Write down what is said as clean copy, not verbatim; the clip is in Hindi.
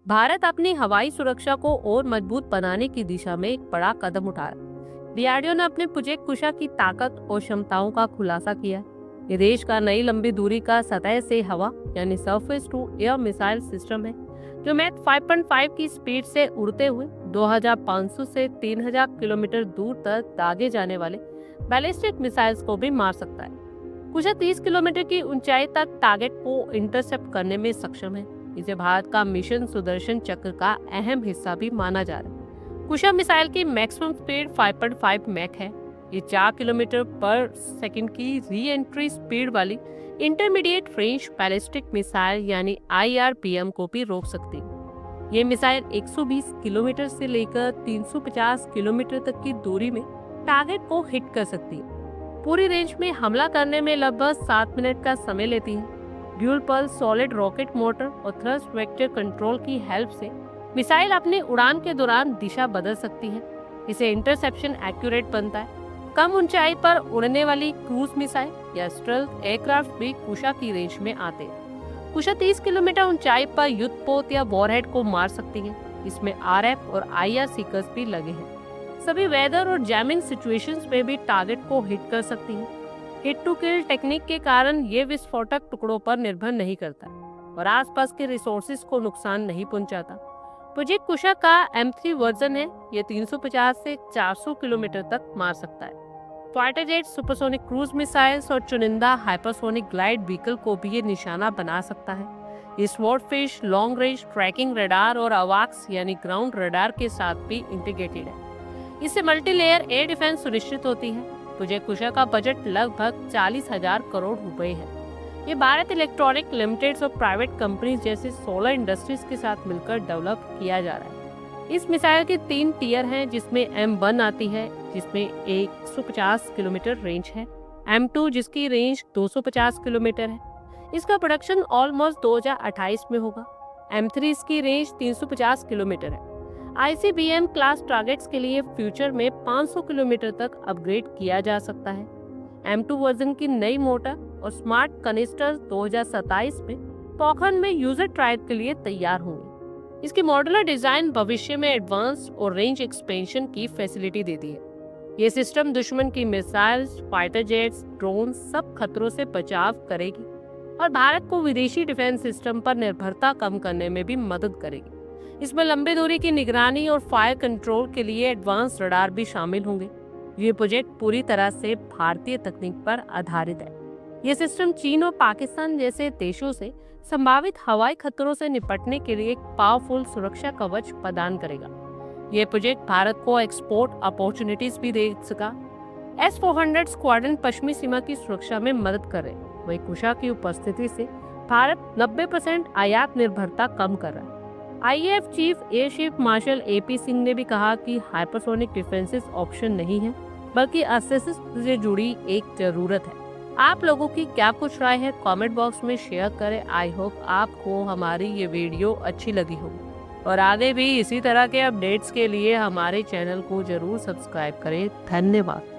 भारत अपनी हवाई सुरक्षा को और मजबूत बनाने की दिशा में एक बड़ा कदम उठा रहा है। डीआरडीओ ने अपने प्रोजेक्ट कुशा की ताकत और क्षमताओं का खुलासा किया है। ये देश का नई लंबी दूरी का सतह से हवा यानी surface to air missile system है, जो मैक 5.5 की स्पीड से उड़ते हुए 2500 से 3000 किलोमीटर दूर तक दागे जाने वाले बैलिस्टिक मिसाइल्स को भी मार सकता है। कुशा 30 किलोमीटर की ऊंचाई तक टारगेट को इंटरसेप्ट करने में सक्षम है। इसे भारत का मिशन सुदर्शन चक्र का अहम हिस्सा भी माना जा रहा है। कुशा मिसाइल की मैक्सिमम स्पीड 5.5 मैक है। ये 4 किलोमीटर पर सेकंड की री एंट्री स्पीड वाली इंटरमीडिएट रेंज बैलिस्टिक मिसाइल यानी IRBM को भी रोक सकती है। ये मिसाइल 120 किलोमीटर से लेकर 350 किलोमीटर तक की दूरी में टारगेट को हिट कर सकती है। पूरी रेंज में हमला करने में लगभग 7 मिनट का समय लेती है। Dual pulse solid rocket motor और थ्रस्ट वेक्टर कंट्रोल की हेल्प से मिसाइल अपनी उड़ान के दौरान दिशा बदल सकती है। इसे इंटरसेप्शन एक्यूरेट बनता है। कम ऊंचाई पर उड़ने वाली क्रूज मिसाइल या स्टेल्थ एयरक्राफ्ट भी कुशा की रेंज में आते हैं। कुशा 30 किलोमीटर ऊंचाई पर युद्धपोत या वॉरहेड को मार सकती है। इसमें RF और IR सीकर्स भी लगे हैं। सभी वेदर और जैमिंग सिचुएशंस में भी टारगेट को हिट कर सकती है। हिट टू किल टेक्निक के कारण ये विस्फोटक टुकड़ों पर निर्भर नहीं करता और आसपास के रिसोर्सेज को नुकसान नहीं पहुंचाता। प्रोजेक्ट कुशा का M3 वर्जन है। ये 350 से 400 किलोमीटर तक मार सकता है। Fighter jet, supersonic cruise missiles और चुनिंदा हाइपरसोनिक ग्लाइड व्हीकल को भी ये निशाना बना सकता है। ये swordfish, long range trekking radar और अवाक्स यानी ग्राउंड रडार के साथ भी इंटीग्रेटेड है। इससे मल्टी लेयर एयर डिफेंस सुनिश्चित होती है। प्रोजेक्ट कुशा का बजट लगभग 40,000 करोड़ रुपए है। ये भारत इलेक्ट्रॉनिक लिमिटेड और प्राइवेट कंपनीज जैसे 16 इंडस्ट्रीज के साथ मिलकर डेवलप किया जा रहा है। इस मिसाइल के 3 टियर हैं, जिसमें M1 आती है, जिसमें 150 किलोमीटर रेंज है। M2 जिसकी रेंज 250 किलोमीटर है। इसका प्रोडक्शन ऑलमोस्ट 2028 में होगा। M3 इसकी रेंज 350 किलोमीटर है। ICBM क्लास टारगेट्स के लिए फ्यूचर में 500 किलोमीटर तक अपग्रेड किया जा सकता है। M2 वर्जन की नई मोटर और स्मार्ट कनिस्टर 2027 में पोखरण में यूजर ट्रायल के लिए तैयार होंगे। इसकी मॉड्यूलर डिजाइन भविष्य में एडवांस और रेंज एक्सपेंशन की फैसिलिटी देती है। ये सिस्टम दुश्मन की मिसाइल्स, फाइटर जेट्स, ड्रोन सब खतरों से बचाव करेगी और भारत को विदेशी डिफेंस सिस्टम पर निर्भरता कम करने में भी मदद करेगी। इसमें लंबी दूरी की निगरानी और फायर कंट्रोल के लिए एडवांस रडार भी शामिल होंगे। ये प्रोजेक्ट पूरी तरह से भारतीय तकनीक पर आधारित है। ये सिस्टम चीन और पाकिस्तान जैसे देशों से संभावित हवाई खतरों से निपटने के लिए एक पावरफुल सुरक्षा कवच प्रदान करेगा। ये प्रोजेक्ट भारत को एक्सपोर्ट अपॉर्चुनिटीज भी दे सका। S-400 स्क्वाड्रन पश्चिमी सीमा की सुरक्षा में मदद करे। वही कुशा की उपस्थिति से भारत 90% आयात निर्भरता कम कर रहा है। IAF chief air chief marshal AP Singh ने भी कहा कि हाइपरसोनिक डिफेंसेस ऑप्शन नहीं है, बल्कि एसएसएस से जुड़ी एक जरूरत है। आप लोगों की क्या कुछ राय है, कमेंट बॉक्स में शेयर करें। आई होप आपको हमारी ये वीडियो अच्छी लगी होगी और आगे भी इसी तरह के अपडेट्स के लिए हमारे चैनल को जरूर सब्सक्राइब करें। धन्यवाद।